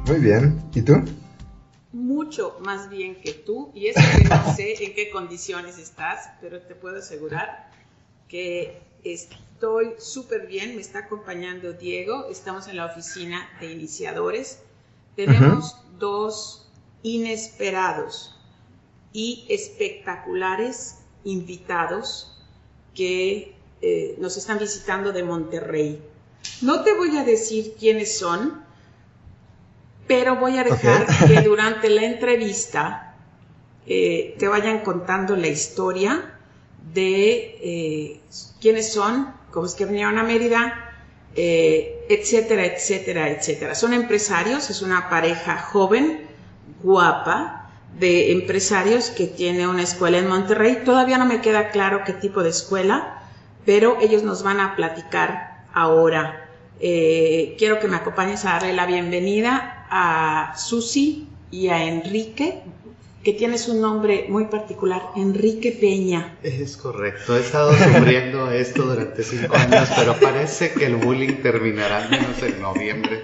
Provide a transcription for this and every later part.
Muy bien. ¿Y tú? Mucho más bien que tú, y eso que no sé en qué condiciones estás, pero te puedo asegurar que estoy súper bien. Me está acompañando Diego, estamos en la oficina de iniciadores. Tenemos dos inesperados y espectaculares invitados que nos están visitando de Monterrey. No te voy a decir quiénes son, pero voy a dejar que durante la entrevista te vayan contando la historia de quiénes son, cómo es que vinieron a Mérida, etcétera, etcétera, etcétera. Son empresarios, es una pareja joven, guapa, de empresarios que tiene una escuela en Monterrey. Todavía no me queda claro qué tipo de escuela, pero ellos nos van a platicar ahora. Quiero que me acompañes a darle la bienvenida a Susi y a Enrique, que tienes un nombre muy particular, Enrique Peña. Es correcto, he estado sufriendo esto durante 5 años, pero parece que el bullying terminará al menos en noviembre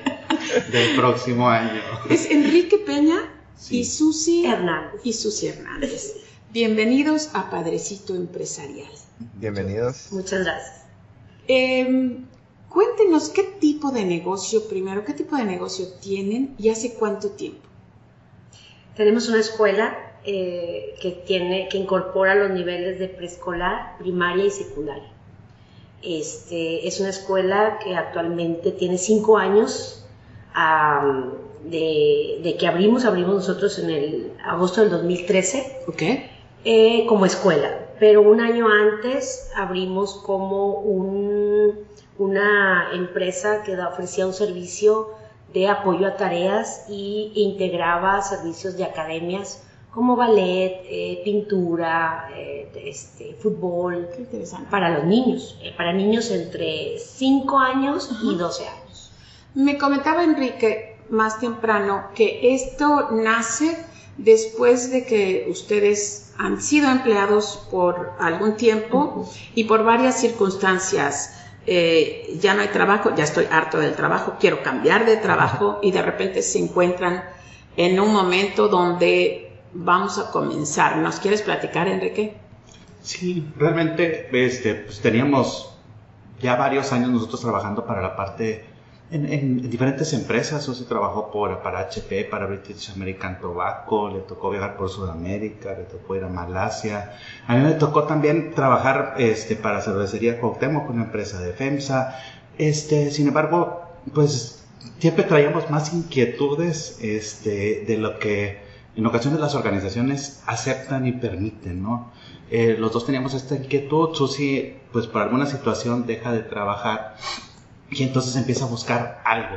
del próximo año. Es Enrique Peña Sí. y Susi Hernández. Bienvenidos a Padrecito Empresarial. Bienvenidos. Muchas gracias. Cuéntenos qué tipo de negocio, primero, qué tipo de negocio tienen y hace cuánto tiempo. Tenemos una escuela que incorpora los niveles de preescolar, primaria y secundaria. Es una escuela que actualmente tiene 5 años de que abrimos nosotros en el agosto del 2013 como escuela, pero un año antes abrimos como una empresa que ofrecía un servicio de apoyo a tareas e integraba servicios de academias como ballet, pintura, fútbol, para los niños, para niños entre 5 años y 12 años. Me comentaba Enrique más temprano que esto nace después de que ustedes han sido empleados por algún tiempo y por varias circunstancias. Ya no hay trabajo, ya estoy harto del trabajo, quiero cambiar de trabajo, y de repente se encuentran en un momento donde vamos a comenzar. ¿Nos quieres platicar, Enrique? Sí, realmente pues teníamos ya varios años nosotros trabajando para la parte en diferentes empresas. Susi trabajó para HP, para British American Tobacco, le tocó viajar por Sudamérica, le tocó ir a Malasia. A mí me tocó también trabajar para Cervecería Cuauhtémoc, una empresa de FEMSA. Sin embargo, pues siempre traíamos más inquietudes de lo que en ocasiones las organizaciones aceptan y permiten, ¿no? Los dos teníamos esta inquietud. Susi, pues por alguna situación deja de trabajar y entonces empieza a buscar algo.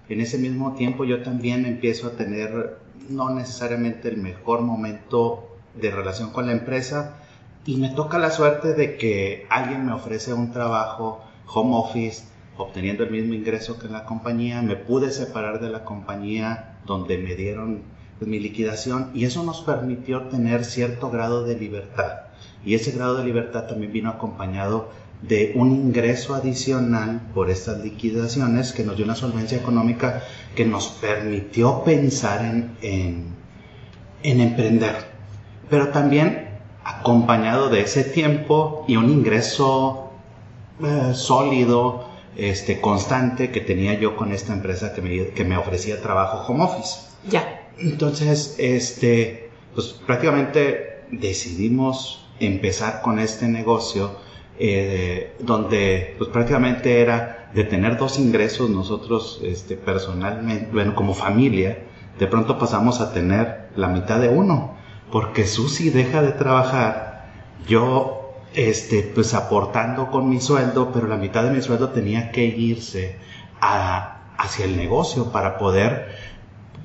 En ese mismo tiempo yo también empiezo a tener no necesariamente el mejor momento de relación con la empresa, y me toca la suerte de que alguien me ofrece un trabajo home office, obteniendo el mismo ingreso que en la compañía. Me pude separar de la compañía donde me dieron mi liquidación, y eso nos permitió tener cierto grado de libertad, y ese grado de libertad también vino acompañado de un ingreso adicional por estas liquidaciones que nos dio una solvencia económica que nos permitió pensar en emprender, pero también acompañado de ese tiempo y un ingreso sólido, constante, que tenía yo con esta empresa que me ofrecía trabajo home office. Ya. Entonces, pues prácticamente decidimos empezar con este negocio, donde pues prácticamente era de tener 2 ingresos. Nosotros personalmente, bueno, como familia, de pronto pasamos a tener la mitad de uno, porque Susi deja de trabajar, yo pues aportando con mi sueldo, pero la mitad de mi sueldo tenía que irse hacia el negocio para poder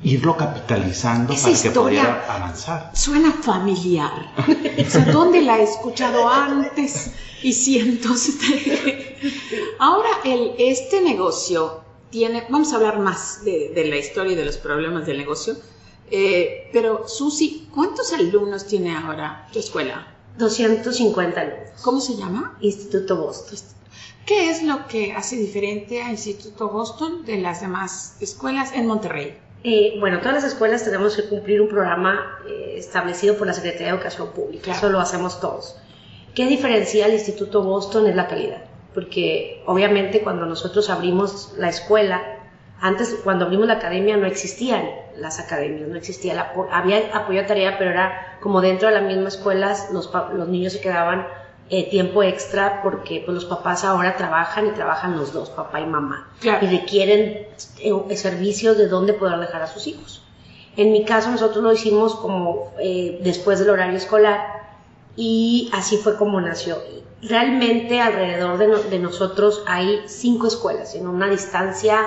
irlo capitalizando. Esa para que historia pudiera avanzar. Suena familiar. O sea, ¿dónde la he escuchado antes? Y cientos de... Ahora, este negocio tiene... Vamos a hablar más de la historia y de los problemas del negocio. Pero, Susi, ¿cuántos alumnos tiene ahora tu escuela? 250 alumnos. ¿Cómo se llama? Instituto Boston. ¿Qué es lo que hace diferente a Instituto Boston de las demás escuelas en Monterrey? Bueno, todas las escuelas tenemos que cumplir un programa establecido por la Secretaría de Educación Pública. Claro. Eso lo hacemos todos. ¿Qué diferencia al Instituto Boston? Es la calidad. Porque obviamente cuando nosotros abrimos la escuela, antes cuando abrimos la academia no existían las academias, no existía, había apoyo a tarea, pero era como dentro de la misma escuela los niños se quedaban tiempo extra porque pues, los papás ahora trabajan y trabajan los dos, papá y mamá, claro. Y requieren servicios de dónde poder dejar a sus hijos. En mi caso nosotros lo hicimos como después del horario escolar y así fue como nació. Realmente alrededor de nosotros hay 5 escuelas en una distancia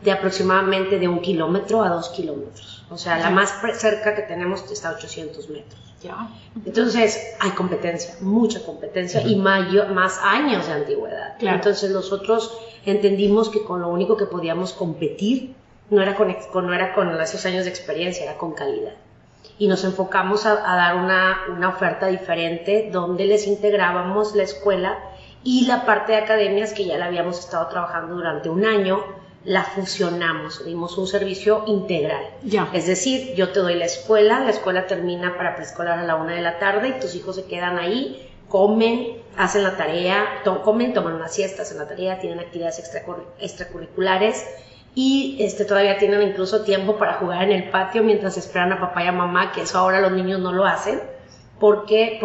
de aproximadamente de 1 kilómetro a 2 kilómetros. O sea, la más cerca que tenemos está a 800 metros. Ya. Entonces, hay competencia, mucha competencia y más años de antigüedad. Claro. Entonces, nosotros entendimos que con lo único que podíamos competir no era con esos años de experiencia, era con calidad. Y nos enfocamos a dar una oferta diferente donde les integrábamos la escuela y la parte de academias que ya la habíamos estado trabajando durante un año, la fusionamos, dimos un servicio integral. Ya. Es decir, yo te doy la escuela termina para preescolar a la 1 de la tarde y tus hijos se quedan ahí, comen, hacen la tarea, toman unas siestas en la tarea, tienen actividades extracurriculares y todavía tienen incluso tiempo para jugar en el patio mientras esperan a papá y a mamá, que eso ahora los niños no lo hacen, porque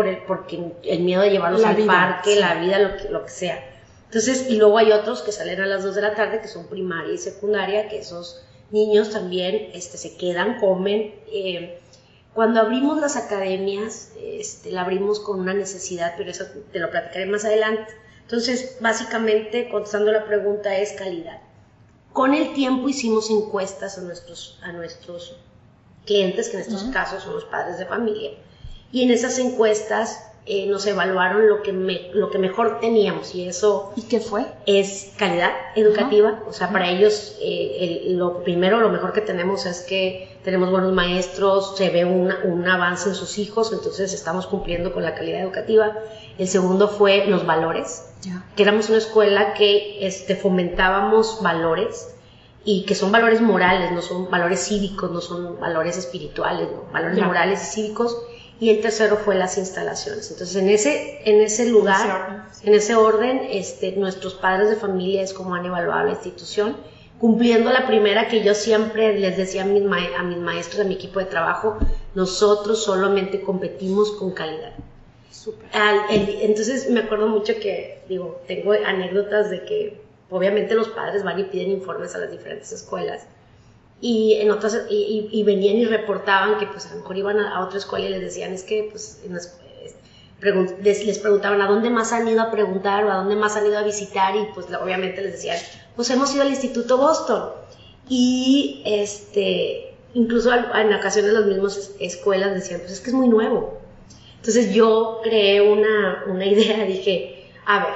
el miedo de llevarlos al parque, sí. La vida, lo que sea. Entonces, y luego hay otros que salen a las 2 de la tarde, que son primaria y secundaria, que esos niños también se quedan, comen. Cuando abrimos las academias, la abrimos con una necesidad, pero eso te lo platicaré más adelante. Entonces, básicamente, contestando la pregunta, es calidad. Con el tiempo hicimos encuestas a nuestros clientes, que en estos casos son los padres de familia, y en esas encuestas nos evaluaron lo que mejor teníamos, y eso ¿y qué fue? Es calidad educativa. O sea, para ellos lo mejor que tenemos es que tenemos buenos maestros, se ve un avance en sus hijos, entonces estamos cumpliendo con la calidad educativa. El segundo fue los valores, que éramos una escuela que fomentábamos valores, y que son valores morales, no son valores cívicos, no son valores espirituales, no, valores morales y cívicos. Y el tercero fue las instalaciones. Entonces, en ese lugar, en ese orden, nuestros padres de familia es como han evaluado la institución, cumpliendo la primera que yo siempre les decía a mis maestros, a mi equipo de trabajo, nosotros solamente competimos con calidad. Súper. Entonces, me acuerdo mucho que, tengo anécdotas de que, obviamente, los padres van y piden informes a las diferentes escuelas. Y en otras y venían y reportaban que pues a lo mejor iban a otra escuela y les decían es que pues les preguntaban a dónde más han ido a preguntar o a dónde más han ido a visitar, y pues obviamente les decían pues hemos ido al Instituto Boston, y incluso en ocasiones las mismas escuelas decían pues es que es muy nuevo. Entonces yo creé una idea, dije, a ver,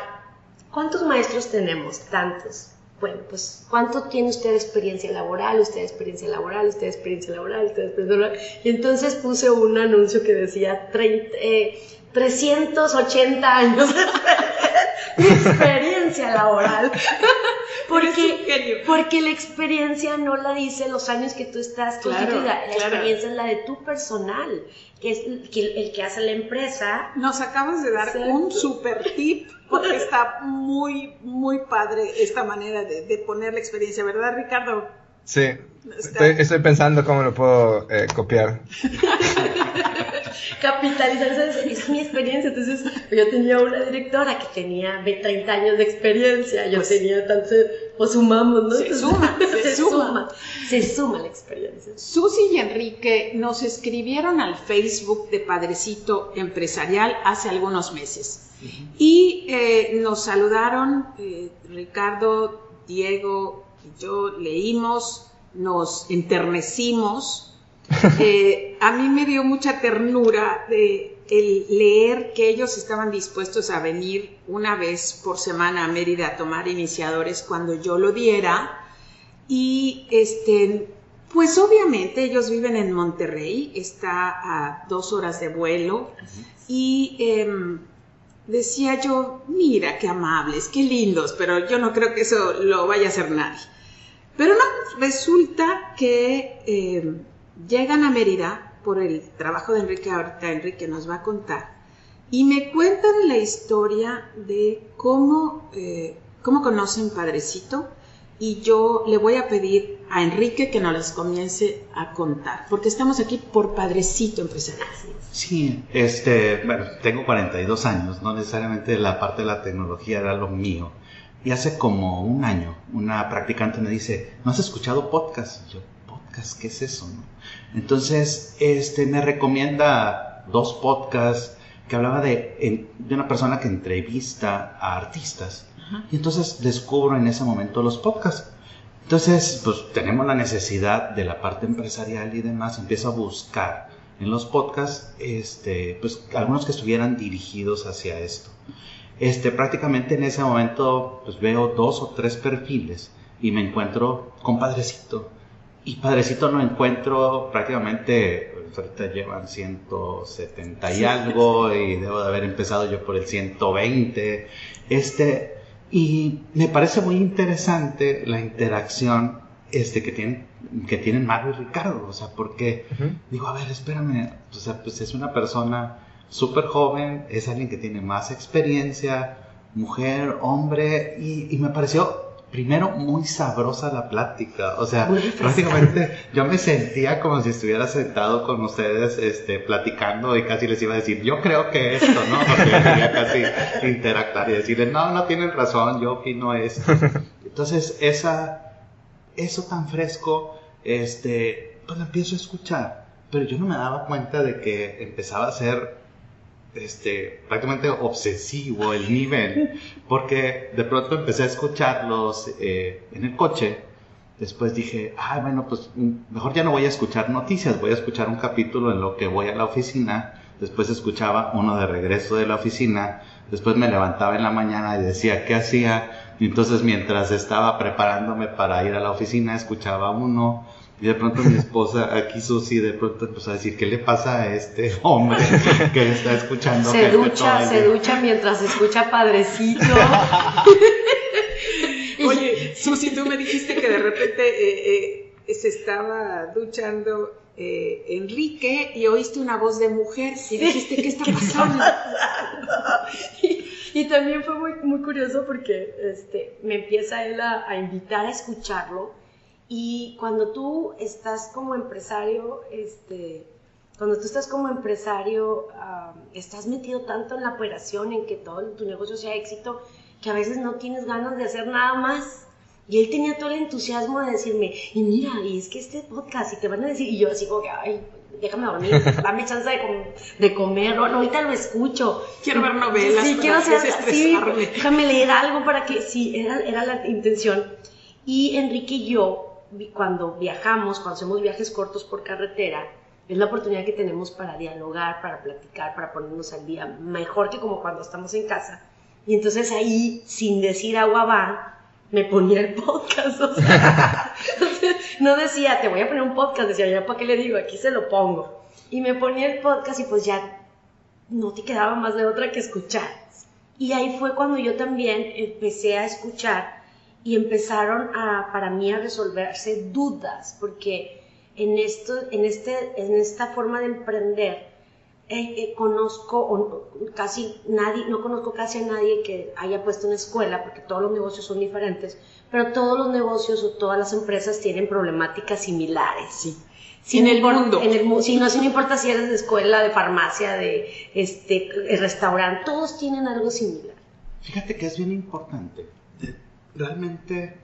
¿cuántos maestros tenemos? Tantos. Bueno, pues, ¿cuánto tiene usted de experiencia laboral? Usted de experiencia laboral, usted de experiencia laboral, usted de experiencia laboral. Y entonces puse un anuncio que decía 380 años de experiencia laboral. Porque la experiencia no la dice los años que tú estás constituida, la experiencia es la de tu personal, que es el que hace la empresa. Nos acabas de dar un super tip, porque está muy, muy padre esta manera de poner la experiencia, ¿verdad, Ricardo? Sí, estoy pensando cómo lo puedo copiar. Capitalizar, es mi experiencia. Entonces yo tenía una directora que tenía 30 años de experiencia, yo tenía tanto, pues sumamos, ¿no? Se suma la experiencia. Susi y Enrique nos escribieron al Facebook de Padrecito Empresarial hace algunos meses, y nos saludaron, Ricardo, Diego y yo leímos, nos enternecimos. A mí me dio mucha ternura el leer que ellos estaban dispuestos a venir una vez por semana a Mérida a tomar iniciadores cuando yo lo diera, y pues obviamente ellos viven en Monterrey, está a 2 horas de vuelo, y decía yo, mira qué amables, qué lindos, pero yo no creo que eso lo vaya a hacer nadie. Pero no, resulta que llegan a Mérida por el trabajo de Enrique, ahorita Enrique nos va a contar, y me cuentan la historia de cómo conocen Padrecito, y yo le voy a pedir a Enrique que nos las comience a contar, porque estamos aquí por Padrecito Empresarial. Sí, bueno, tengo 42 años, no necesariamente la parte de la tecnología era lo mío. Y hace como un año, una practicante me dice, ¿no has escuchado podcast? Y yo, ¿podcast? ¿Qué es eso? ¿No? Entonces, me recomienda 2 podcasts que hablaba de una persona que entrevista a artistas. Y entonces descubro en ese momento los podcasts. Entonces, pues tenemos la necesidad de la parte empresarial y demás. Empiezo a buscar en los podcasts, pues algunos que estuvieran dirigidos hacia esto. Prácticamente en ese momento, pues veo 2 o 3 perfiles y me encuentro con Padrecito. Y Padrecito lo encuentro prácticamente, pues ahorita llevan 170 y algo, y debo de haber empezado yo por el 120. Y me parece muy interesante la interacción que tienen Mario y Ricardo, o sea, porque digo, a ver, espérame, o sea, pues es una persona súper joven, es alguien que tiene más experiencia, mujer, hombre, y me pareció primero muy sabrosa la plática, o sea, prácticamente yo me sentía como si estuviera sentado con ustedes, platicando, y casi les iba a decir, yo creo que esto, ¿no? Porque quería casi interactuar y decirles, no tienen razón, yo opino esto. Entonces, eso tan fresco, pues lo empiezo a escuchar, pero yo no me daba cuenta de que empezaba a ser prácticamente obsesivo el nivel, porque de pronto empecé a escucharlos en el coche. Después dije, bueno, pues mejor ya no voy a escuchar noticias, voy a escuchar un capítulo en lo que voy a la oficina. Después escuchaba uno de regreso de la oficina. Después me levantaba en la mañana y decía qué hacía, y entonces mientras estaba preparándome para ir a la oficina escuchaba uno. Y de pronto mi esposa, aquí Susi, de pronto empezó a decir, ¿qué le pasa a este hombre que está escuchando? Se ducha mientras escucha Padrecito. Oye, Susi, tú me dijiste que de repente se estaba duchando Enrique y oíste una voz de mujer y dijiste, ¿qué está pasando? Y también fue muy, muy curioso porque me empieza él a invitar a escucharlo. Y cuando tú estás como empresario, estás metido tanto en la operación, en que todo tu negocio sea éxito, que a veces no tienes ganas de hacer nada más. Y él tenía todo el entusiasmo de decirme, y mira, y es que este podcast, y te van a decir, y yo así como que, ay, déjame dormir, dame chance de comer, no, ahorita lo escucho. Quiero ver novelas, sí, quiero hacer así, déjame leer algo para que, sí, era la intención. Y Enrique y yo, cuando viajamos, cuando hacemos viajes cortos por carretera, es la oportunidad que tenemos para dialogar, para platicar, para ponernos al día, mejor que como cuando estamos en casa. Y entonces ahí, sin decir agua va, me ponía el podcast, o sea, no decía, te voy a poner un podcast, decía, ya para qué le digo, aquí se lo pongo. Y me ponía el podcast y pues ya no te quedaba más de otra que escuchar. Y ahí fue cuando yo también empecé a escuchar y empezaron para mí a resolverse dudas, porque en esta forma de emprender no conozco casi a nadie que haya puesto una escuela, porque todos los negocios son diferentes, pero todos los negocios o todas las empresas tienen problemáticas similares. Sí. En el mundo. Sí, no importa si eres de escuela, de farmacia, de restaurante, todos tienen algo similar. Fíjate que es bien importante. Realmente,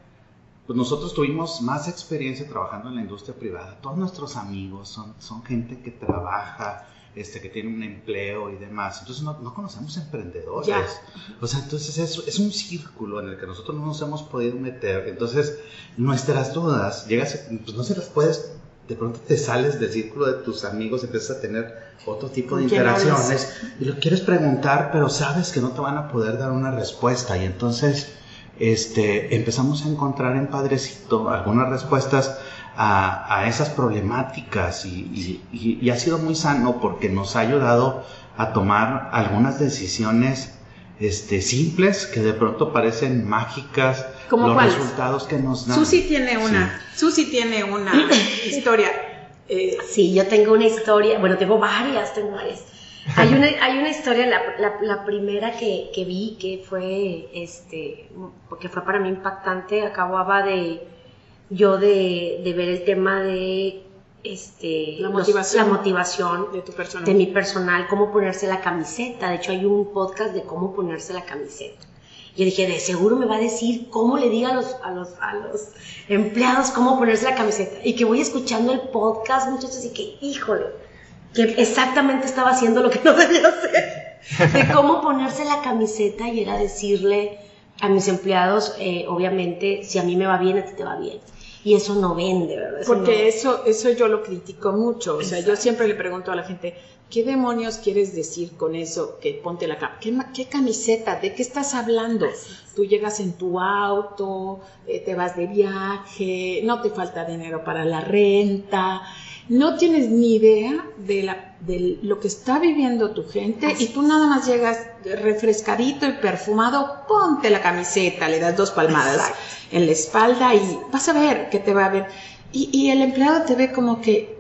pues nosotros tuvimos más experiencia trabajando en la industria privada. Todos nuestros amigos son gente que trabaja, que tiene un empleo y demás. Entonces no conocemos emprendedores. Ya. O sea, entonces es un círculo en el que nosotros no nos hemos podido meter. Entonces, nuestras dudas, pues no se las puedes, de pronto te sales del círculo de tus amigos, empiezas a tener otro tipo de interacciones y lo quieres preguntar, pero sabes que no te van a poder dar una respuesta. Y entonces empezamos a encontrar en Padrecito algunas respuestas a esas problemáticas y ha sido muy sano porque nos ha ayudado a tomar algunas decisiones simples que de pronto parecen mágicas. ¿Cómo los cuáles? Resultados que nos dan. Susi tiene una historia. Sí, yo tengo una historia, bueno, tengo varias. Hay una historia, la primera que vi, que fue, porque fue para mí impactante. Acababa de ver el tema de la motivación de tu personal, de mi personal, cómo ponerse la camiseta. De hecho, hay un podcast de cómo ponerse la camiseta. Yo dije, de seguro me va a decir cómo le diga a los empleados cómo ponerse la camiseta. Y que voy escuchando el podcast, muchachos, y que, híjole, que exactamente estaba haciendo lo que no debía hacer. De cómo ponerse la camiseta, y era decirle a mis empleados, obviamente, si a mí me va bien, a ti te va bien. Y eso no vende, ¿verdad? Porque eso yo lo critico mucho. O sea, yo siempre le pregunto a la gente, ¿qué demonios quieres decir con eso? Que ponte la camiseta. ¿Qué camiseta? ¿De qué estás hablando? Tú llegas en tu auto, te vas de viaje, no te falta dinero para la renta, no tienes ni idea de lo que está viviendo tu gente, y tú nada más llegas refrescadito y perfumado, ponte la camiseta, le das 2 palmadas en la espalda y vas a ver que te va a ver. Y el empleado te ve como que,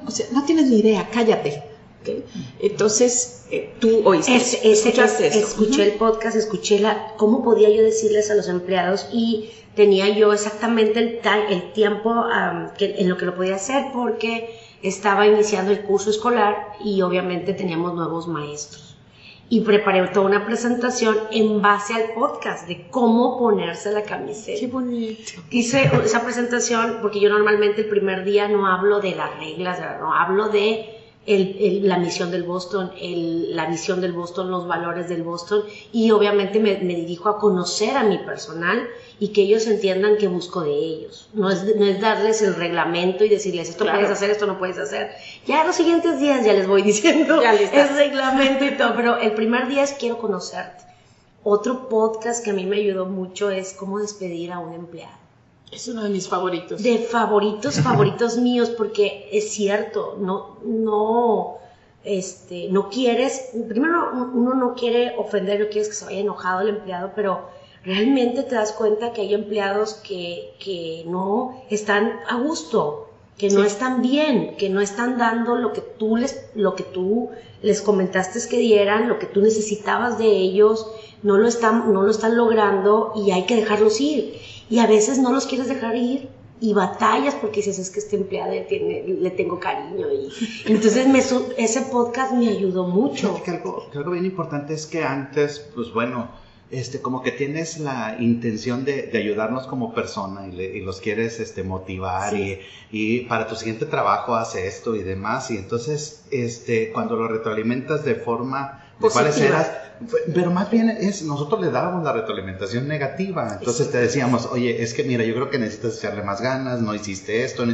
o sea, no tienes ni idea, cállate. ¿Okay? Entonces, tú oíste, escuchaste eso. Escuché el podcast, escuché cómo podía yo decirles a los empleados, y tenía yo exactamente el tiempo en lo que lo podía hacer, porque estaba iniciando el curso escolar y obviamente teníamos nuevos maestros. Y preparé toda una presentación en base al podcast de cómo ponerse la camiseta. ¡Qué bonito! Hice esa presentación porque yo normalmente el primer día no hablo de las reglas, no hablo de la misión del Boston, la visión del Boston, los valores del Boston, y obviamente me dirijo a conocer a mi personal y que ellos entiendan qué busco de ellos. No es darles el reglamento y decirles esto puedes hacer, esto no puedes hacer. Ya los siguientes días ya les voy diciendo el reglamento y todo, pero el primer día es quiero conocerte. Otro podcast que a mí me ayudó mucho es cómo despedir a un empleado. Es uno de mis favoritos. De favoritos míos, porque es cierto, no quieres, primero uno no quiere ofender, no quieres que se vaya enojado el empleado, pero realmente te das cuenta que hay empleados que no están a gusto, que no están bien, que no están dando lo que tú les comentaste que dieran, lo que tú necesitabas de ellos, no lo están logrando, y hay que dejarlos ir. Y a veces no los quieres dejar ir y batallas porque dices, es que este empleado le tengo cariño. Y entonces ese podcast me ayudó mucho. Que algo bien importante es que antes, pues bueno, como que tienes la intención de ayudarnos como persona y los quieres motivar, sí. y para tu siguiente trabajo hace esto y demás, y entonces cuando lo retroalimentas de forma de cuáles eras, pero más bien nosotros le dábamos la retroalimentación negativa, entonces te decíamos, oye, es que mira, yo creo que necesitas echarle más ganas, no hiciste esto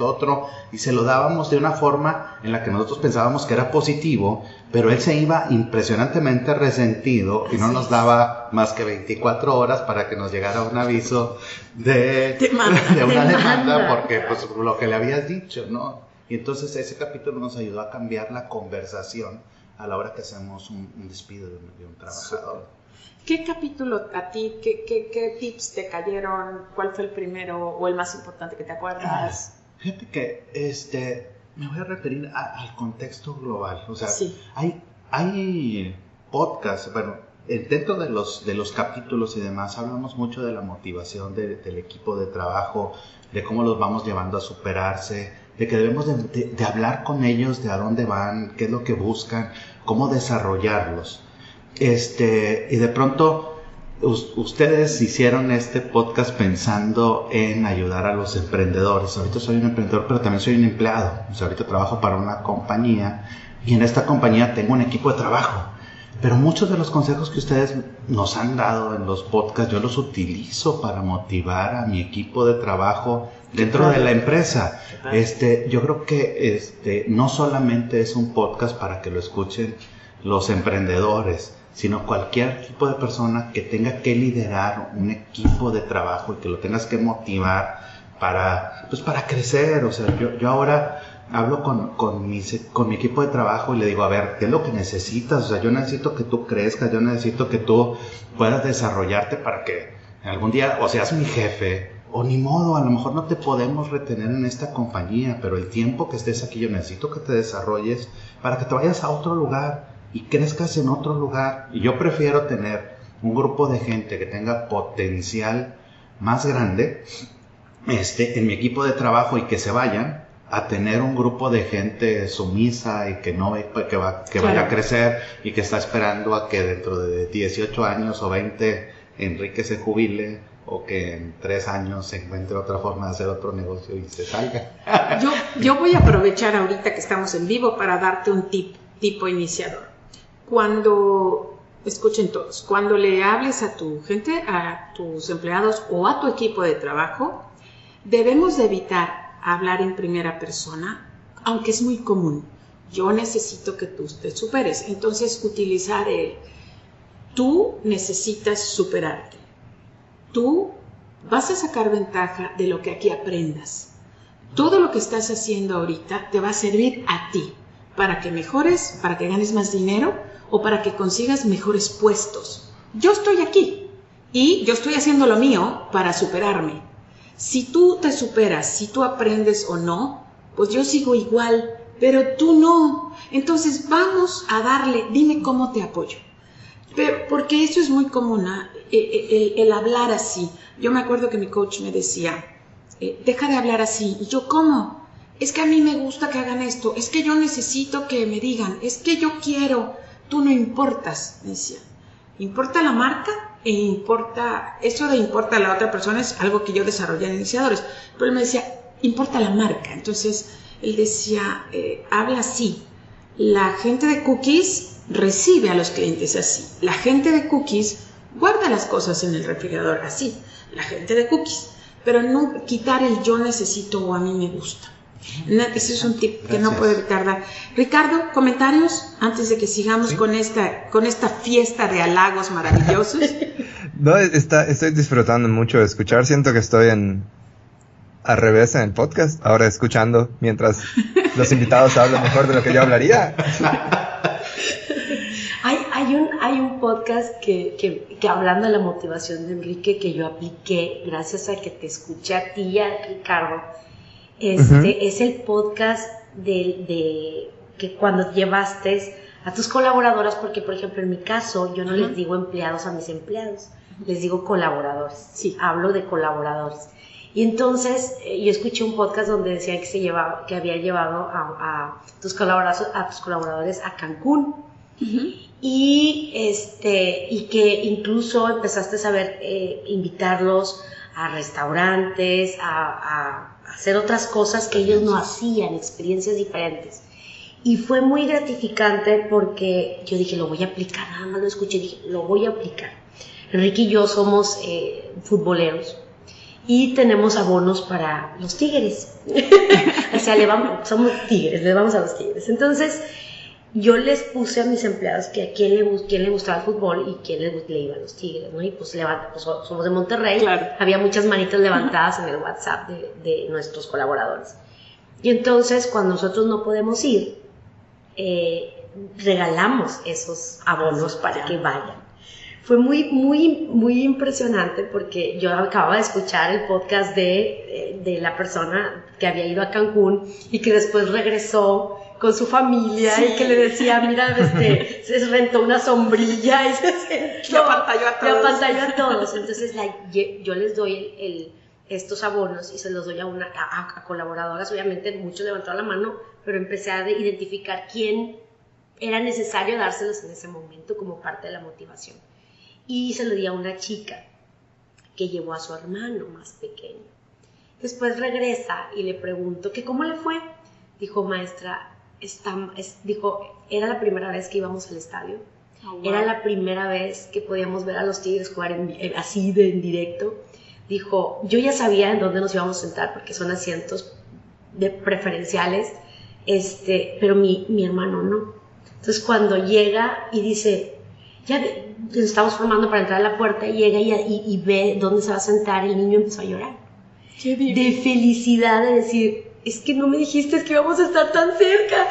otro, y se lo dábamos de una forma en la que nosotros pensábamos que era positivo, pero él se iba impresionantemente resentido y no nos daba más que 24 horas para que nos llegara un aviso de una demanda, porque pues lo que le habías dicho, ¿no? Y entonces ese capítulo nos ayudó a cambiar la conversación a la hora que hacemos un despido de un trabajador. ¿Qué capítulo a ti, qué tips te cayeron? ¿Cuál fue el primero o el más importante que te acuerdas? Fíjate que me voy a referir al contexto global. O sea, sí. hay podcasts, bueno, dentro de los capítulos y demás hablamos mucho de la motivación del equipo de trabajo, de cómo los vamos llevando a superarse, de que debemos de hablar con ellos de a dónde van, qué es lo que buscan, cómo desarrollarlos. Y de pronto ustedes hicieron este podcast pensando en ayudar a los emprendedores. Ahorita soy un emprendedor, pero también soy un empleado. O sea, ahorita trabajo para una compañía y en esta compañía tengo un equipo de trabajo. Pero muchos de los consejos que ustedes nos han dado en los podcasts, yo los utilizo para motivar a mi equipo de trabajo dentro de la empresa. Yo creo que no solamente es un podcast para que lo escuchen los emprendedores, sino cualquier tipo de persona que tenga que liderar un equipo de trabajo y que lo tengas que motivar para crecer. O sea, yo ahora hablo con mi equipo de trabajo y le digo, a ver, ¿qué es lo que necesitas? O sea, yo necesito que tú crezcas, yo necesito que tú puedas desarrollarte para que algún día o seas mi jefe, o ni modo, a lo mejor no te podemos retener en esta compañía, pero el tiempo que estés aquí yo necesito que te desarrolles para que te vayas a otro lugar y crezcas en otro lugar. Y yo prefiero tener un grupo de gente que tenga potencial más grande en mi equipo de trabajo y que se vayan, a tener un grupo de gente sumisa y que vaya a crecer y que está esperando a que dentro de 18 años o 20 Enrique se jubile, o que en 3 años se encuentre otra forma de hacer otro negocio y se salga. Yo voy a aprovechar ahorita que estamos en vivo para darte un tipo iniciador. Escuchen todos, cuando le hables a tu gente, a tus empleados o a tu equipo de trabajo, debemos de evitar hablar en primera persona, aunque es muy común. Yo necesito que tú te superes. Entonces, utilizar tú necesitas superarte. Tú vas a sacar ventaja de lo que aquí aprendas. Todo lo que estás haciendo ahorita te va a servir a ti para que mejores, para que ganes más dinero o para que consigas mejores puestos. Yo estoy aquí y yo estoy haciendo lo mío para superarme. Si tú te superas, si tú aprendes o no, pues yo sigo igual, pero tú no. Entonces vamos a darle, dime cómo te apoyo. Pero, porque eso es muy común, el hablar así. Yo me acuerdo que mi coach me decía, deja de hablar así. Y yo, ¿cómo? Es que a mí me gusta que hagan esto, es que yo necesito que me digan, es que yo quiero, tú no importas, me decía. Importa la marca e importa, eso de importa a la otra persona es algo que yo desarrollé en Iniciadores, pero él me decía, importa la marca. Entonces él decía, habla así, la gente de Cookies recibe a los clientes así, la gente de Cookies guarda las cosas en el refrigerador así, la gente de Cookies, pero no quitar el yo necesito o a mí me gusta. Ese es un tip que no puedo evitar dar. Ricardo, comentarios antes de que sigamos con esta fiesta de halagos maravillosos. No, estoy disfrutando mucho de escuchar. Siento que estoy al revés en el podcast, ahora escuchando mientras los invitados hablan mejor de lo que yo hablaría. Hay un podcast que hablando de la motivación de Enrique que yo apliqué gracias a que te escuché a ti y a Ricardo. Es el podcast de que cuando llevaste a tus colaboradoras, porque por ejemplo en mi caso yo no les digo empleados a mis empleados, les digo colaboradores, sí, hablo de colaboradores. Y entonces yo escuché un podcast donde decían que había llevado a tus colaboradores a Cancún. Y que incluso empezaste a saber invitarlos a restaurantes, a hacer otras cosas que ellos no hacían, experiencias diferentes. Y fue muy gratificante porque yo dije, lo voy a aplicar, nada más lo escuché y dije, lo voy a aplicar. Enrique y yo somos futboleros y tenemos abonos para los Tigres. O sea, somos Tigres, le vamos a los Tigres. Entonces, yo les puse a mis empleados que a quién le gustaba el fútbol y quién le iba a los Tigres, ¿no? Y pues somos de Monterrey, claro. Había muchas manitas levantadas en el WhatsApp de nuestros colaboradores. Y entonces, cuando nosotros no podemos ir, regalamos esos abonos para que vayan. Fue muy, muy, muy impresionante porque yo acababa de escuchar el podcast de la persona que había ido a Cancún y que después regresó con su familia, sí. Y que le decía, mira, se rentó una sombrilla y se sentó, le apantalló a todos. Entonces yo les doy estos abonos y se los doy a colaboradoras. Obviamente muchos levantaron la mano, pero empecé a identificar quién era necesario dárselos en ese momento como parte de la motivación. Y se lo di a una chica que llevó a su hermano más pequeño. Después regresa y le pregunto que cómo le fue. Dijo, maestra, era la primera vez que íbamos al estadio. Oh, wow. Era la primera vez que podíamos ver a los Tigres jugar así en directo. Dijo, yo ya sabía en dónde nos íbamos a sentar porque son asientos preferenciales, pero mi hermano no. Entonces cuando llega y dice, ya nos estamos formando para entrar a la puerta, y llega y ve dónde se va a sentar, el niño empezó a llorar. Qué bien. De felicidad, de decir, es que no me dijiste que íbamos a estar tan cerca.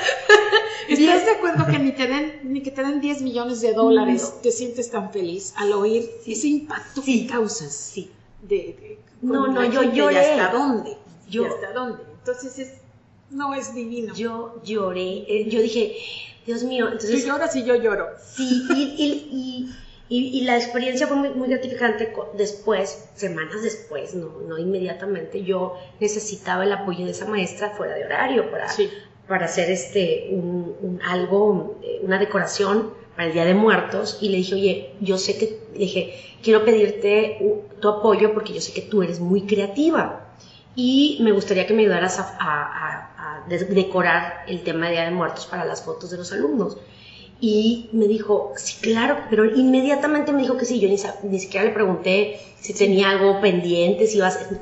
¿Estás de acuerdo que ni que te den 10 millones de dólares te sientes tan feliz al oír ese impacto que causas? Sí. No, yo lloré. ¿Y hasta dónde? ¿Y hasta dónde? Entonces no es divino. Yo lloré, yo dije, Dios mío. Entonces, tú lloras y yo lloro. Sí, y la experiencia fue muy, muy gratificante. Después, semanas después, no inmediatamente, yo necesitaba el apoyo de esa maestra fuera de horario para hacer una decoración para el Día de Muertos, y le dije, oye, quiero pedirte tu apoyo porque yo sé que tú eres muy creativa y me gustaría que me ayudaras a decorar el tema de Día de Muertos para las fotos de los alumnos. Y me dijo, sí, claro, pero inmediatamente me dijo que sí. Yo ni siquiera le pregunté si tenía algo pendiente,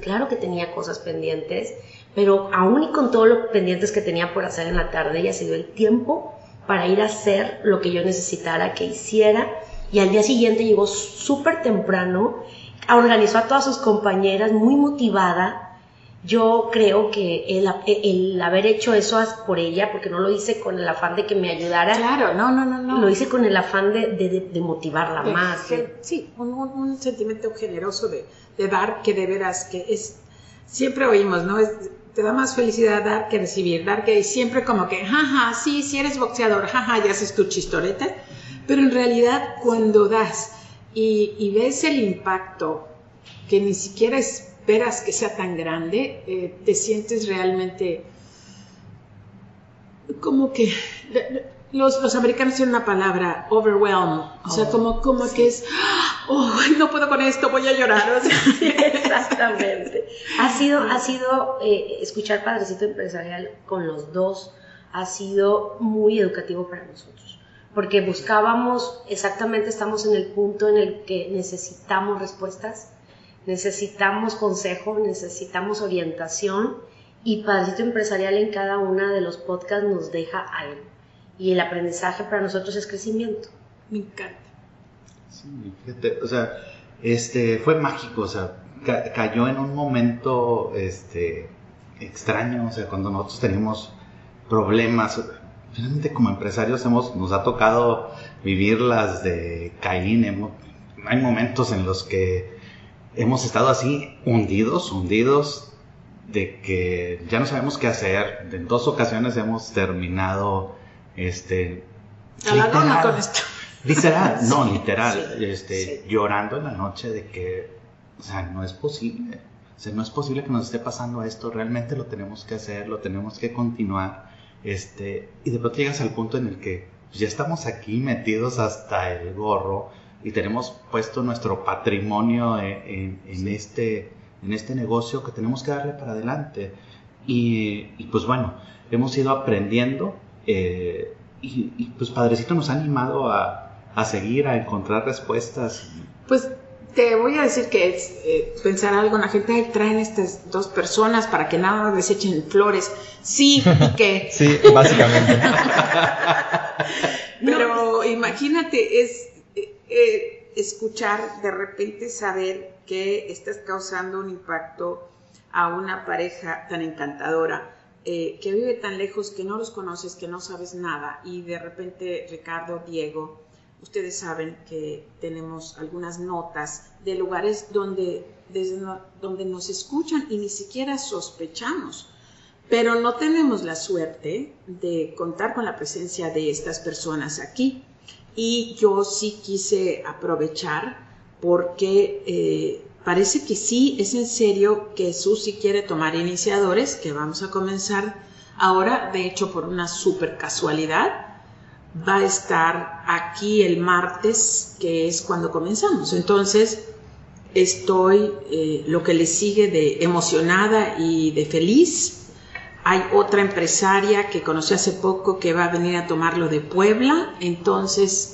claro que tenía cosas pendientes, pero aún y con todos los pendientes que tenía por hacer en la tarde, ella se dio el tiempo para ir a hacer lo que yo necesitara que hiciera, y al día siguiente llegó súper temprano, organizó a todas sus compañeras, muy motivada. Yo creo que el haber hecho eso por ella, porque no lo hice con el afán de que me ayudara. Claro, no. Lo hice con el afán de motivarla más. Sí, un sentimiento generoso de dar, que de veras, que es, siempre oímos, ¿no? Te da más felicidad dar que recibir, y siempre como que, jaja, sí, si eres boxeador, jaja, ya haces tu chistorete, pero en realidad cuando das y ves el impacto que ni siquiera esperas que sea tan grande, te sientes realmente como que los americanos tienen una palabra, overwhelmed, o sea, como sí. Que es, no puedo con esto, voy a llorar. O sea. Sí, exactamente. Ha sido escuchar Padrecito Empresarial con los dos, ha sido muy educativo para nosotros, porque estamos en el punto en el que necesitamos respuestas, necesitamos consejo, necesitamos orientación, y Padrecito Empresarial en cada una de los podcasts nos deja algo, y el aprendizaje para nosotros es crecimiento. Me encanta. Sí, fíjate, o sea, fue mágico, o sea, cayó en un momento extraño, o sea, cuando nosotros teníamos problemas, finalmente como empresarios nos ha tocado vivir las de Caín. Hay momentos en los que hemos estado así hundidos, de que ya no sabemos qué hacer. En 2 ocasiones hemos terminado literal, con esto. Literal, llorando en la noche de que, o sea, no es posible. O sea, no es posible que nos esté pasando esto. Realmente lo tenemos que hacer, lo tenemos que continuar. Y de pronto llegas al punto en el que ya estamos aquí metidos hasta el gorro y tenemos puesto nuestro patrimonio en este negocio que tenemos que darle para adelante. Y pues bueno, hemos ido aprendiendo, y pues Padrecito nos ha animado a seguir, a encontrar respuestas. Pues te voy a decir que es pensar algo, la gente traen estas 2 personas para que nada más les echen flores. Sí, ¿y qué? Sí, básicamente. Pero imagínate, es escuchar, de repente saber que estás causando un impacto a una pareja tan encantadora, que vive tan lejos, que no los conoces, que no sabes nada, y de repente Ricardo, Diego, ustedes saben que tenemos algunas notas de lugares donde nos escuchan y ni siquiera sospechamos, pero no tenemos la suerte de contar con la presencia de estas personas aquí. Y yo sí quise aprovechar porque parece que sí, es en serio que Susi quiere tomar iniciadores, que vamos a comenzar ahora. De hecho, por una súper casualidad, va a estar aquí el martes, que es cuando comenzamos. Entonces, estoy lo que le sigue de emocionada y de feliz. Hay otra empresaria que conocí hace poco que va a venir a tomarlo de Puebla. Entonces,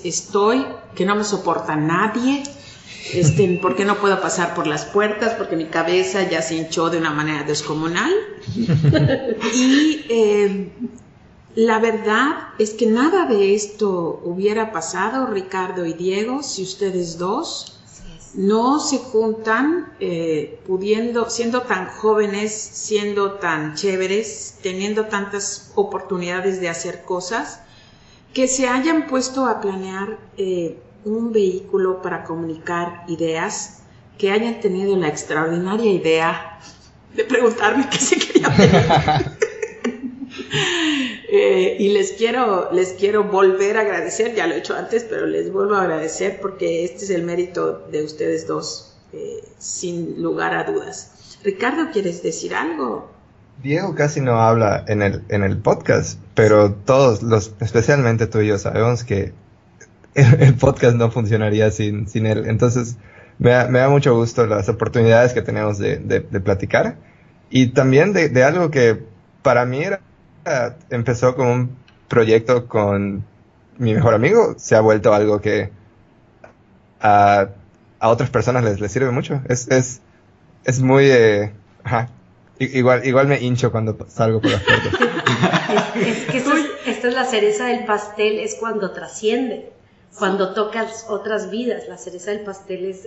que no me soporta nadie, porque no puedo pasar por las puertas, porque mi cabeza ya se hinchó de una manera descomunal. Y la verdad es que nada de esto hubiera pasado, Ricardo y Diego, si ustedes dos no se juntan, siendo tan jóvenes, siendo tan chéveres, teniendo tantas oportunidades de hacer cosas, que se hayan puesto a planear un vehículo para comunicar ideas, que hayan tenido la extraordinaria idea de preguntarme qué se quería pedir. Y les quiero volver a agradecer, ya lo he hecho antes, pero les vuelvo a agradecer porque este es el mérito de ustedes dos, sin lugar a dudas. Ricardo, ¿quieres decir algo? Diego casi no habla en el podcast, pero todos, especialmente tú y yo, sabemos que el podcast no funcionaría sin él. Entonces, me da mucho gusto las oportunidades que tenemos de platicar, y también de algo que para mí empezó como un proyecto con mi mejor amigo, se ha vuelto algo que a otras personas les sirve mucho. Es muy... Igual me hincho cuando salgo por las puertas. Es que esta es la cereza del pastel, es cuando trasciende, cuando tocas otras vidas. La cereza del pastel es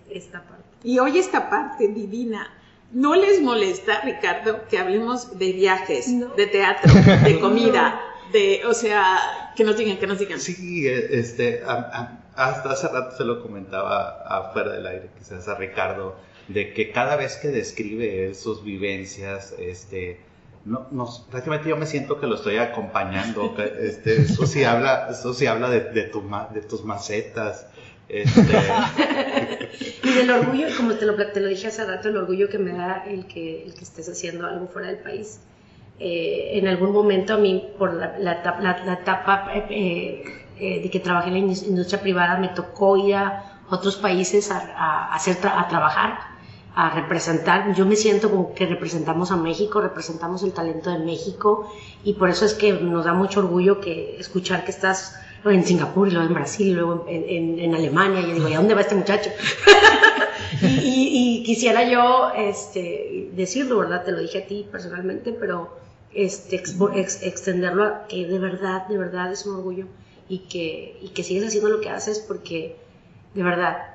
esta parte. Y hoy esta parte divina. ¿No les molesta, Ricardo, que hablemos de viajes, de teatro, de comida, que nos digan? Sí, hasta hace rato se lo comentaba afuera del aire, quizás a Ricardo, de que cada vez que describe él sus vivencias, prácticamente yo me siento que lo estoy acompañando. Eso sí habla de tus macetas. Y del orgullo, como te lo dije hace rato, el orgullo que me da el que estés haciendo algo fuera del país. En algún momento a mí, por la etapa de que trabajé en la industria privada, me tocó ir a otros países a trabajar, a representar. Yo me siento como que representamos a México, representamos el talento de México, y por eso es que nos da mucho orgullo escuchar que estás en Singapur, y luego en Brasil, y luego en Alemania. Y yo digo, ¿y a dónde va este muchacho? y quisiera yo decirlo, ¿verdad? Te lo dije a ti personalmente, pero extenderlo a que de verdad es un orgullo, y que sigues haciendo lo que haces, porque de verdad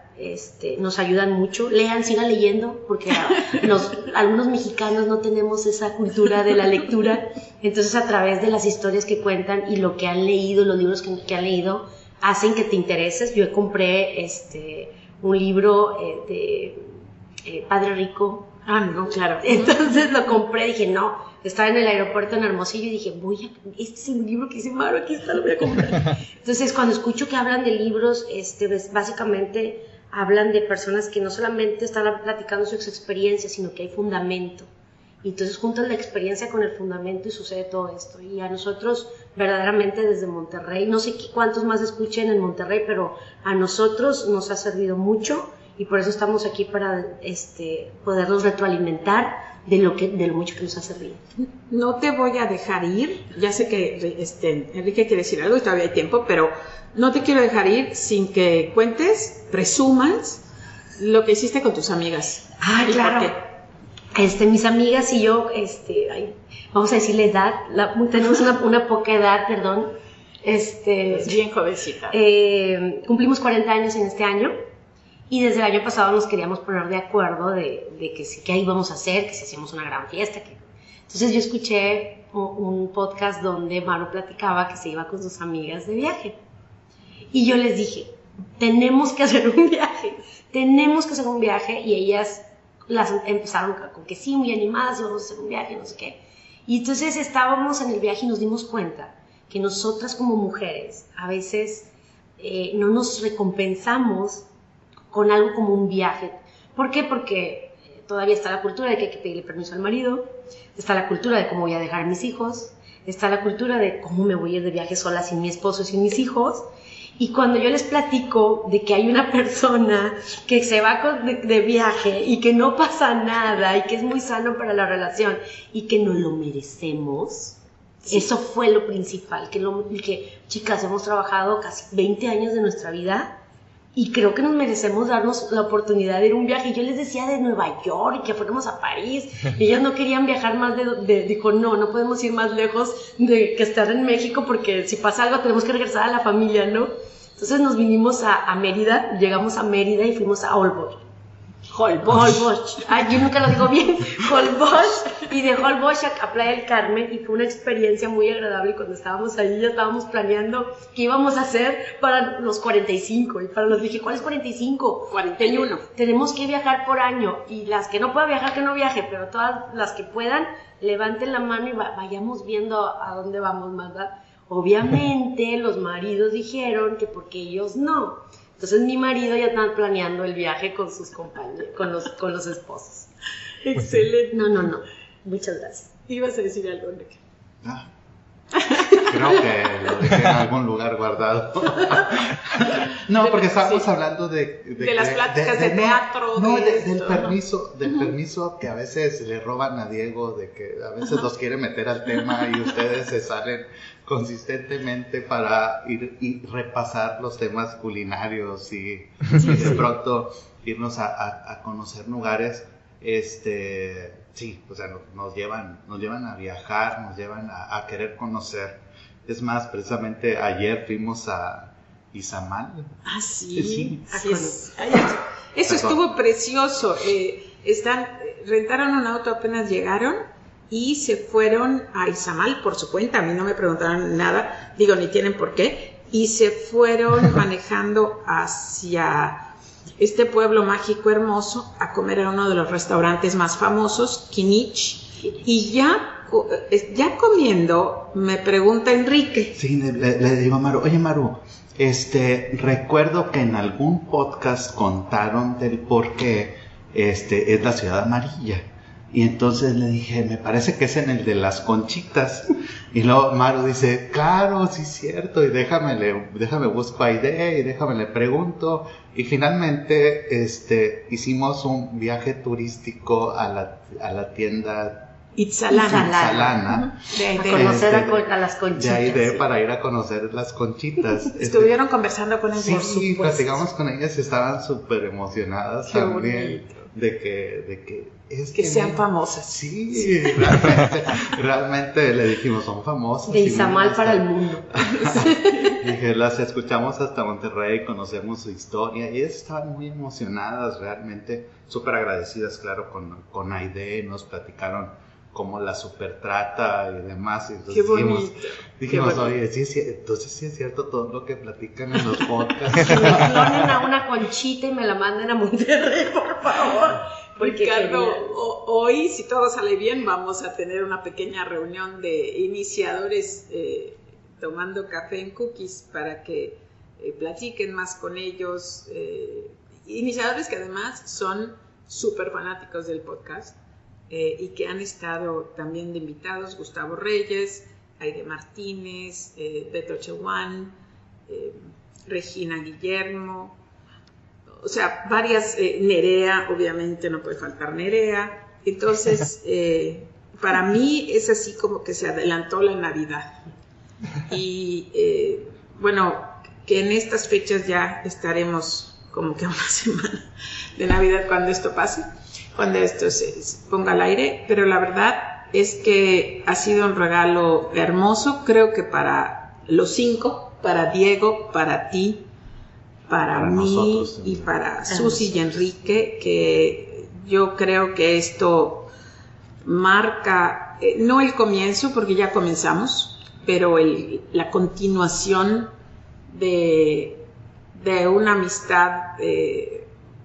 nos ayudan mucho. Sigan leyendo, porque algunos mexicanos no tenemos esa cultura de la lectura. Entonces, a través de las historias que cuentan y lo que han leído, los libros que han leído, hacen que te intereses. Yo compré un libro de Padre Rico. No, claro. Entonces lo compré, dije, no, estaba en el aeropuerto en Hermosillo y dije, este es un libro que dice Maru, aquí está, lo voy a comprar. Entonces, cuando escucho que hablan de libros, básicamente hablan de personas que no solamente están platicando sus experiencias, sino que hay fundamento. Y entonces juntan la experiencia con el fundamento y sucede todo esto. Y a nosotros, verdaderamente desde Monterrey, no sé cuántos más escuchen en Monterrey, pero a nosotros nos ha servido mucho, y por eso estamos aquí para poderlos retroalimentar de lo mucho que nos ha servido. No te voy a dejar ir. Ya sé que Enrique quiere decir algo y todavía hay tiempo, pero no te quiero dejar ir sin que cuentes, presumas lo que hiciste con tus amigas. Claro. Mis amigas y yo, vamos a decirle edad, tenemos una poca edad, perdón. Es bien jovencita. Cumplimos 40 años en este año, y desde el año pasado nos queríamos poner de acuerdo de qué íbamos a hacer, que si hacíamos una gran fiesta. Entonces yo escuché un podcast donde Maru platicaba que se iba con sus amigas de viaje. Y yo les dije, tenemos que hacer un viaje, y ellas las empezaron con que sí, muy animadas, íbamos a hacer un viaje, no sé qué. Y entonces estábamos en el viaje y nos dimos cuenta que nosotras como mujeres a veces no nos recompensamos con algo como un viaje. ¿Por qué? Porque todavía está la cultura de que hay que pedirle permiso al marido, está la cultura de cómo voy a dejar a mis hijos, está la cultura de cómo me voy a ir de viaje sola sin mi esposo y sin mis hijos. Y cuando yo les platico de que hay una persona que se va de viaje y que no pasa nada y que es muy sano para la relación y que nos lo merecemos, eso fue lo principal, que chicas, hemos trabajado casi 20 años de nuestra vida y creo que nos merecemos darnos la oportunidad de ir a un viaje. Yo les decía de Nueva York y que fuéramos a París, y ellas no querían viajar más dijo, no podemos ir más lejos de que estar en México, porque si pasa algo tenemos que regresar a la familia, ¿no? Entonces nos vinimos a Mérida, llegamos a Mérida y fuimos a Ólbol. Holbox. Ay, yo nunca lo digo bien. Holbox. Y de Holbox a Playa del Carmen. Y fue una experiencia muy agradable. Cuando estábamos allí, ya estábamos planeando qué íbamos a hacer para los 45. Y para los dije, ¿cuál es 45? 41. Tenemos que viajar por año. Y las que no puedan viajar, que no viaje. Pero todas las que puedan, levanten la mano y vayamos viendo a dónde vamos, ¿verdad? Obviamente, los maridos dijeron que porque ellos no. Entonces mi marido ya está planeando el viaje con sus compañeros, con los esposos. Excelente. No. Muchas gracias. Ibas a decir algo, Enrique. Creo que lo dejé en algún lugar guardado. No, porque estábamos hablando de las pláticas de teatro. Del permiso que a veces le roban a Diego, de que a veces los quiere meter al tema y ustedes se salen consistentemente para ir y repasar los temas culinarios y de pronto irnos a conocer lugares. Sí, o sea, nos llevan a viajar, nos llevan a querer conocer. Es más, precisamente ayer fuimos a Izamal. Ah, sí. Sí. Eso estuvo precioso. Rentaron un auto, apenas llegaron y se fueron a Izamal por su cuenta. A mí no me preguntaron nada, digo, ni tienen por qué. Y se fueron manejando hacia este pueblo mágico hermoso a comer a uno de los restaurantes más famosos, Kinich, y ya comiendo me pregunta Enrique. Sí, le digo a Maru, oye Maru, recuerdo que en algún podcast contaron del por qué es la ciudad amarilla. Y entonces le dije, me parece que es en el de las conchitas. Y luego Maru dice, claro, sí es cierto, y déjame busco a Aide y déjame le pregunto. Y finalmente hicimos un viaje turístico a la tienda Itzalana. A conocer a las conchitas. De Aide para ir a conocer las conchitas. Estuvieron conversando con ellas. Sí, platicamos con ellas, estaban súper emocionadas. Qué también bonito. de que sean famosas. Sí, realmente le dijimos, son famosas. De Izamal para el mundo. Dije, las escuchamos hasta Monterrey, conocemos su historia y ellas estaban muy emocionadas, realmente súper agradecidas, claro, con Aide, nos platicaron cómo la supertrata y demás. Y entonces dijimos, oye, entonces sí es cierto todo lo que platican en los podcasts. Que me clonen a una conchita y me la manden a Monterrey, por favor. Ricardo, hoy, si todo sale bien, vamos a tener una pequeña reunión de iniciadores tomando café en Cookies para que platiquen más con ellos. Iniciadores que además son súper fanáticos del podcast y que han estado también de invitados: Gustavo Reyes, Aide Martínez, Beto Chewan, Regina Guillermo. O sea, varias, Nerea, obviamente no puede faltar Nerea. Entonces, para mí es así como que se adelantó la Navidad. Y bueno, que en estas fechas ya estaremos como que a una semana de Navidad cuando esto pase, cuando esto se ponga al aire. Pero la verdad es que ha sido un regalo hermoso, creo que para los 5, para Diego, para ti, para mí y para Susi y Enrique, que yo creo que esto marca, no el comienzo, porque ya comenzamos, pero la continuación de una amistad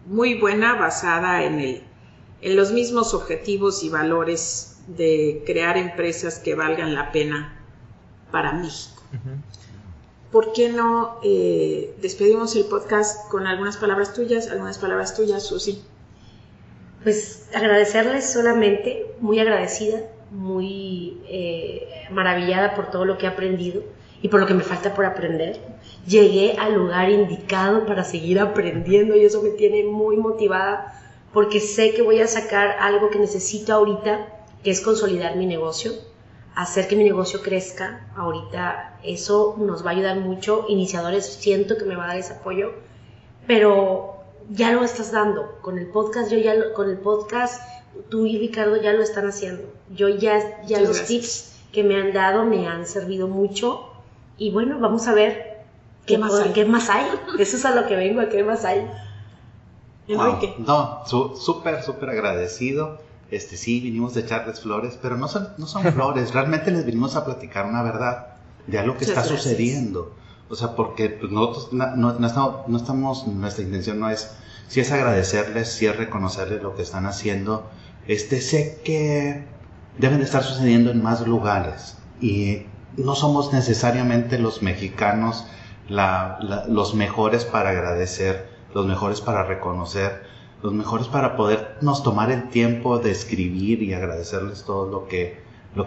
muy buena, basada en los mismos objetivos y valores de crear empresas que valgan la pena para México. Uh-huh. ¿Por qué no despedimos el podcast con algunas palabras tuyas, Susi? Pues agradecerles solamente, muy agradecida, muy maravillada por todo lo que he aprendido y por lo que me falta por aprender. Llegué al lugar indicado para seguir aprendiendo y eso me tiene muy motivada porque sé que voy a sacar algo que necesito ahorita, que es consolidar mi negocio, hacer que mi negocio crezca. Ahorita eso nos va a ayudar mucho. Iniciadores, siento que me va a dar ese apoyo, pero ya lo estás dando. Con el podcast, tú y Ricardo ya lo están haciendo. Yo ya los tips que me han dado me han servido mucho y bueno, vamos a ver qué más hay. Eso es a lo que vengo, ¿qué más hay? Enrique. Wow. No, súper agradecido. Sí, vinimos de echarles flores, pero no son flores, realmente les vinimos a platicar una verdad de algo que está sucediendo. O sea, porque pues, nosotros no estamos, nuestra intención no es, si es agradecerles, si es reconocerles lo que están haciendo. Sé que deben de estar sucediendo en más lugares y no somos necesariamente los mexicanos los mejores para agradecer, los mejores para reconocer, los mejores para podernos tomar el tiempo de escribir y agradecerles todo lo que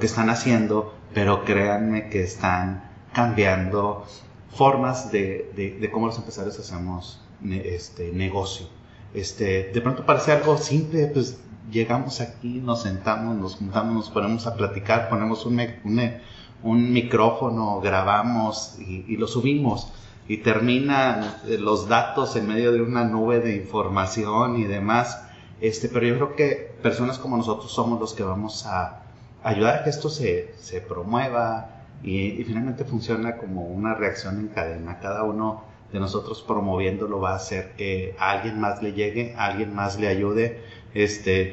están haciendo, pero créanme que están cambiando formas de cómo los empresarios hacemos negocio. De pronto parece algo simple, pues llegamos aquí, nos sentamos, nos juntamos, nos ponemos a platicar, ponemos un micrófono, grabamos y lo subimos. Y terminan los datos en medio de una nube de información y demás. Pero yo creo que personas como nosotros somos los que vamos a ayudar a que esto se promueva y finalmente funciona como una reacción en cadena. Cada uno de nosotros promoviéndolo va a hacer que a alguien más le llegue, a alguien más le ayude.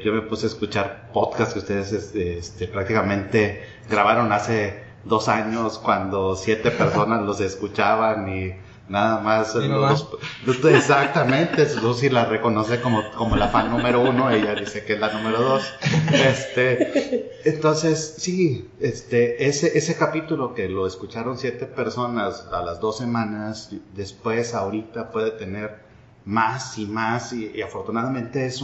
Yo me puse a escuchar podcasts que ustedes prácticamente grabaron hace 2 años cuando 7 personas los escuchaban y nada más. Exactamente, Lucy la reconoce como la fan número 1, ella dice que es la número 2. Entonces, sí, ese capítulo que lo escucharon 7 personas a las 2 semanas, después ahorita puede tener más y más y afortunadamente es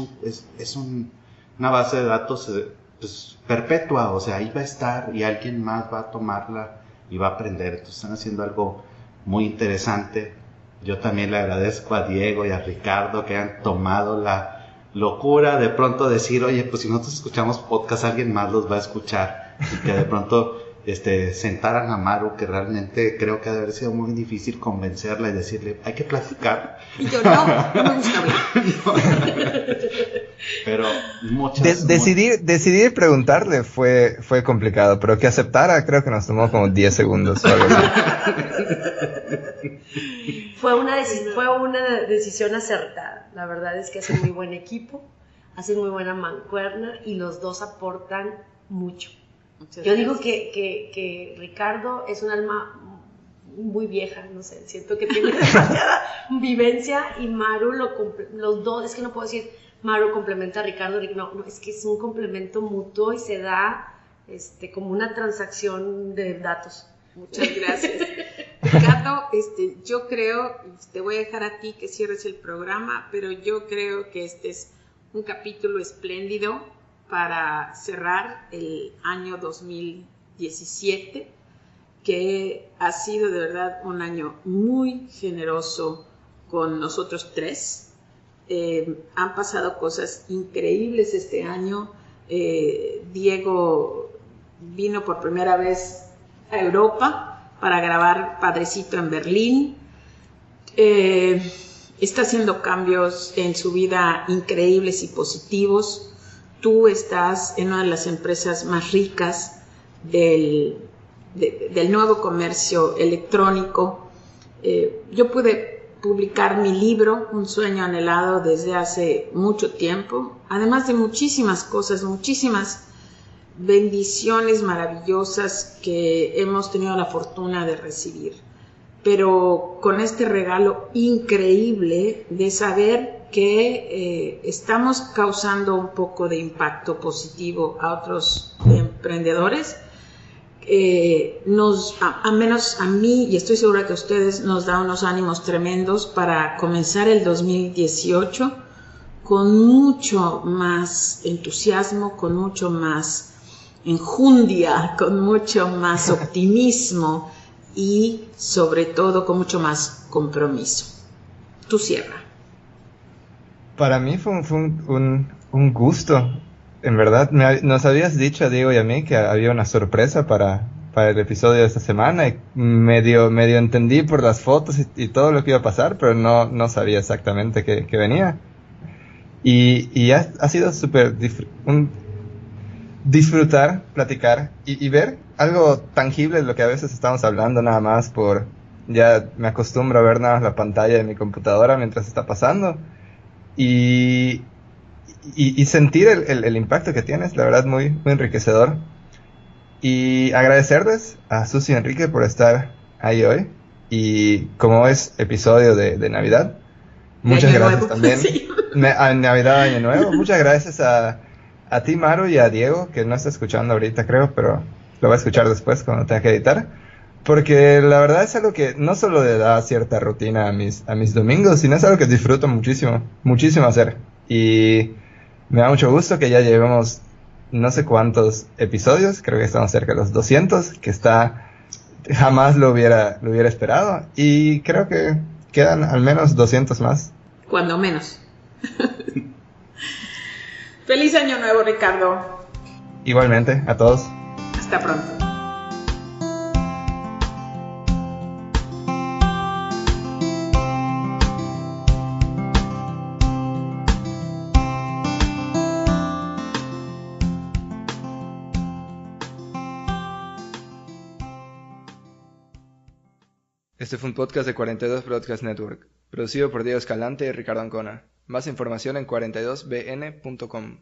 una base de datos pues, perpetua, o sea, ahí va a estar y alguien más va a tomarla y va a aprender. Entonces están haciendo algo muy interesante. Yo también le agradezco a Diego y a Ricardo que han tomado la locura de pronto decir, oye, pues si nosotros escuchamos podcast, alguien más los va a escuchar, y que de pronto sentaran a Maru, que realmente creo que ha de haber sido muy difícil convencerla y decirle, hay que platicar. Y yo no me gusta hablar. Pero decidir preguntarle fue complicado, pero que aceptara creo que nos tomó como 10 segundos o algo así. Fue una decisión acertada. La verdad es que hacen muy buen equipo, hacen muy buena mancuerna y los dos aportan mucho. Yo digo que Ricardo es un alma muy vieja, no sé, siento que tiene demasiada vivencia y Maru los dos, es que no puedo decir Maru complementa a Ricardo, no, es que es un complemento mutuo y se da como una transacción de datos. Muchas gracias. Ricardo, yo creo, te voy a dejar a ti que cierres el programa, pero yo creo que este es un capítulo espléndido para cerrar el año 2017, que ha sido de verdad un año muy generoso con nosotros 3. Han pasado cosas increíbles este año. Diego vino por primera vez a Europa para grabar Padrecito en Berlín. Está haciendo cambios en su vida increíbles y positivos. Tú estás en una de las empresas más ricas del nuevo comercio electrónico. Yo pude publicar mi libro, Un sueño anhelado, desde hace mucho tiempo, además de muchísimas cosas, muchísimas bendiciones maravillosas que hemos tenido la fortuna de recibir. Pero con este regalo increíble de saber que estamos causando un poco de impacto positivo a otros emprendedores, a menos a mí, y estoy segura que a ustedes, nos da unos ánimos tremendos para comenzar el 2018 con mucho más entusiasmo, con mucho más enjundia, con mucho más optimismo y sobre todo con mucho más compromiso. Tú cierra. Para mí fue un gusto. En verdad, nos habías dicho a Diego y a mí que había una sorpresa para el episodio de esta semana y medio entendí por las fotos y todo lo que iba a pasar, pero no sabía exactamente qué venía. Y ha sido súper disfrutar, platicar y ver algo tangible de lo que a veces estamos hablando nada más ya me acostumbro a ver nada más la pantalla de mi computadora mientras está pasando. y, y sentir el impacto que tienes, la verdad, muy, muy enriquecedor. Y agradecerles a Susi y Enrique por estar ahí hoy. Y como es episodio de Navidad, muchas gracias también. Sí. A Navidad, Año Nuevo. Muchas gracias a ti, Maru, y a Diego, que no está escuchando ahorita, creo, pero lo va a escuchar después cuando tenga que editar. Porque la verdad es algo que no solo le da cierta rutina a mis domingos, sino es algo que disfruto muchísimo, muchísimo hacer. Y me da mucho gusto que ya llevemos no sé cuántos episodios, creo que estamos cerca de los 200, que jamás lo hubiera esperado. Y creo que quedan al menos 200 más. Cuando menos. Feliz Año Nuevo, Ricardo. Igualmente, a todos. Hasta pronto. Este fue un podcast de 42 Broadcast Network, producido por Diego Escalante y Ricardo Ancona. Más información en 42bn.com.